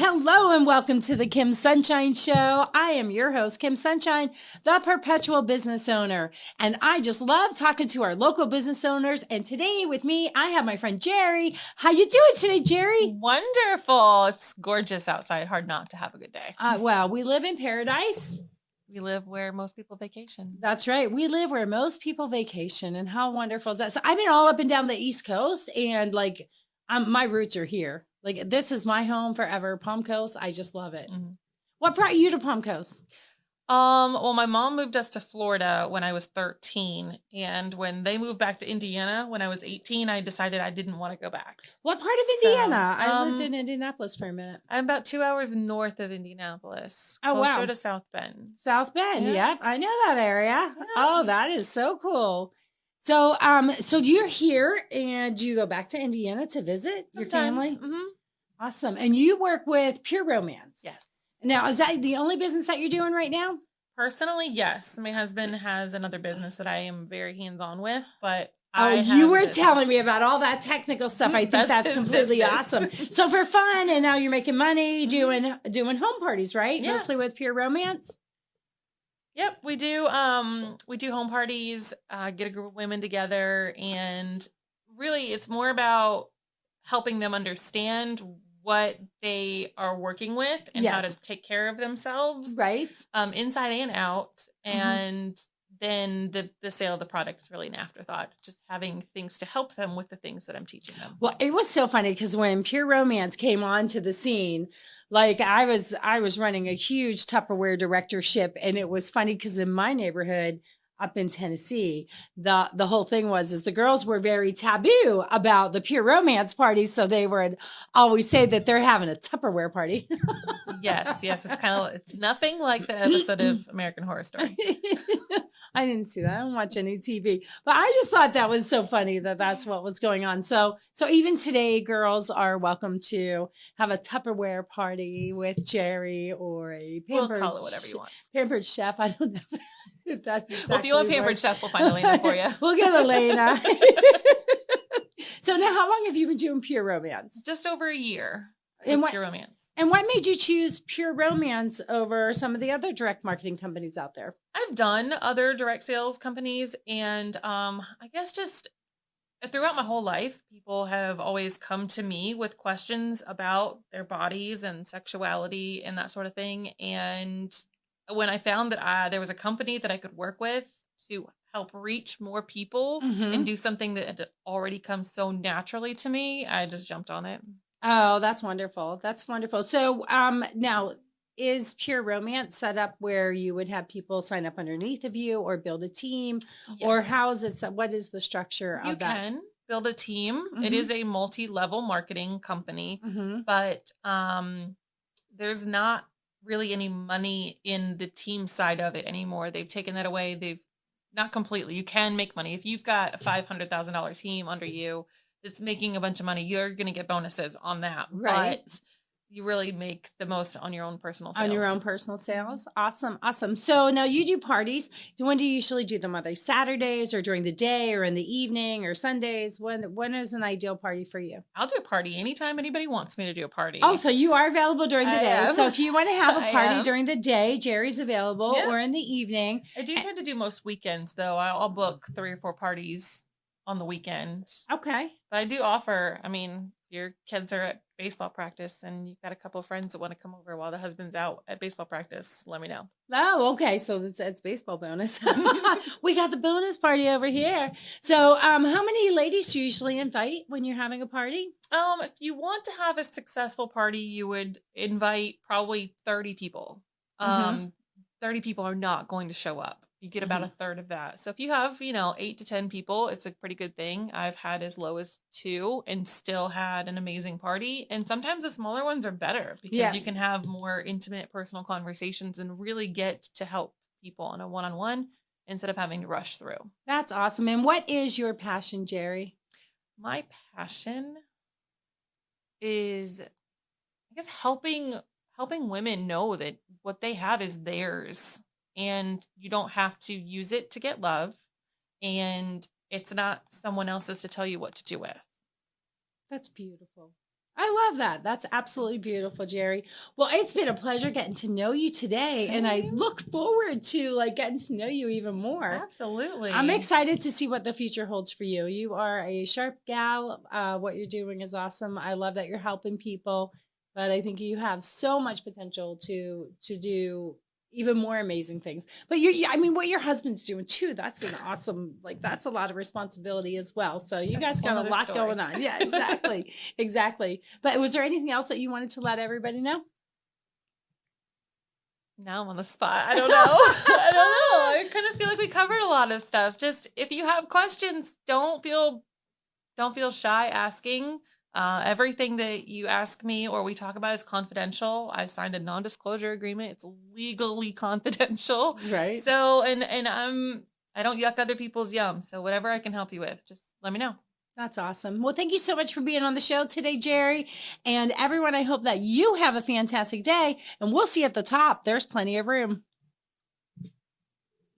hello and welcome to the Kim Sunshine Show. I am your host, Kim Sunshine, the perpetual business owner. And I just love talking to our local business owners. And today with me, I have my friend Jeri. How you doing today, Jeri? Wonderful. It's gorgeous outside. Hard not to have a good day. Well, we live in paradise. We live where most people vacation. That's right. We live where most people vacation. And how wonderful is that? So I've been all up and down the East Coast and my roots are here. Like, this is my home forever. Palm Coast. I just love it. Mm-hmm. What brought you to Palm Coast? Well, my mom moved us to Florida when I was 13. And when they moved back to Indiana when I was 18, I decided I didn't want to go back. What part of Indiana? I lived in Indianapolis for a minute. I'm about 2 hours north of Indianapolis. Oh, closer to South Bend. South Bend. Yeah. Yep. I know that area. Yeah. Oh, that is so cool. So, so you're here and do you go back to Indiana to visit your family? Mm-hmm. Awesome. And you work with Pure Romance. Yes. Now, is that the only business that you're doing right now? Personally, yes. My husband has another business that I am very hands-on with, but you were telling me about all that technical stuff. I think that's completely awesome. So for fun, and now you're making money doing home parties, right? Yeah. Mostly with Pure Romance. Yep, we do. We do home parties, get a group of women together, and really it's more about helping them understand what they are working with and how to take care of themselves. Right. Inside and out. And then the sale of the product is really an afterthought, just having things to help them with the things that I'm teaching them. Well, it was so funny because when Pure Romance came onto the scene, like I was running a huge Tupperware directorship, and it was funny because in my neighborhood up in Tennessee, the whole thing is the girls were very taboo about the Pure Romance party, so they would always say that they're having a Tupperware party. Yes, it's nothing like the episode of American Horror Story. I didn't see that. I don't watch any TV, but I just thought that was so funny that that's what was going on. So even today, girls are welcome to have a Tupperware party with Jeri or a we'll call it whatever you want. Pampered chef. I don't know if that's exactly well, if you want pampered chef, we'll find Elena for you. We'll get Elena. So now, how long have you been doing Pure Romance? Just over a year. Pure Romance. And what made you choose Pure Romance over some of the other direct marketing companies out there? I've done other direct sales companies, and I guess just throughout my whole life, people have always come to me with questions about their bodies and sexuality and that sort of thing. And when I found that there was a company that I could work with to help reach more people and do something that had already come so naturally to me, I just jumped on it. Oh, that's wonderful. That's wonderful. So now, is Pure Romance set up where you would have people sign up underneath of you or build a team? Yes. Or how is it? What is the structure of that? You can build a team. It is a multi-level marketing company, but there's not really any money in the team side of it anymore. They've taken that away. They've not completely. You can make money. If you've got a $500,000 team under you that's making a bunch of money, you're going to get bonuses on that. Right. But you really make the most on your own personal sales. On your own personal sales. Awesome. Awesome. So now you do parties. When do you usually do them? Are they Saturdays or during the day or in the evening or Sundays? When is an ideal party for you? I'll do a party anytime anybody wants me to do a party. Oh, so you are available during the day. So if you want to have a party during the day, Jeri's available, or in the evening. I do tend to do most weekends, though. I'll book 3 or 4 parties on the weekend. Okay. But I do offer, your kids are at baseball practice and you've got a couple of friends that want to come over while the husband's out at baseball practice, let me know. Oh, okay. So it's baseball bonus. We got the bonus party over here. So how many ladies do you usually invite when you're having a party? If you want to have a successful party, you would invite probably 30 people. 30 people are not going to show up. You get about a third of that. So if you have, 8 to 10 people, it's a pretty good thing. I've had as low as 2 and still had an amazing party. And sometimes the smaller ones are better because you can have more intimate personal conversations and really get to help people on a one-on-one instead of having to rush through. That's awesome. And what is your passion, Jeri? My passion is, I guess, helping women know that what they have is theirs. And you don't have to use it to get love. And it's not someone else's to tell you what to do with. That's beautiful. I love that. That's absolutely beautiful, Jeri. Well, it's been a pleasure getting to know you today, and I Same. look forward to like getting to know you even more. I'm Absolutely. excited to see what the future holds for you. You are a sharp gal. What you're doing is awesome. I love that you're helping people, but I think you have so much potential to do even more amazing things. But I mean, what your husband's doing too, that's an awesome, like, that's a lot of responsibility as well. So you That's a guys whole got a nother lot story. going on. Yeah, exactly. Exactly. But was there anything else that you wanted to let everybody know? Now I'm on the spot. I don't know. I don't know. I kind of feel like we covered a lot of stuff. Just if you have questions, don't feel shy asking. Everything that you ask me or we talk about is confidential. I signed a non-disclosure agreement. It's legally confidential. Right. So, and I don't yuck other people's yum. So whatever I can help you with, just let me know. That's awesome. Well, thank you so much for being on the show today, Jeri. And everyone, I hope that you have a fantastic day, and we'll see you at the top. There's plenty of room.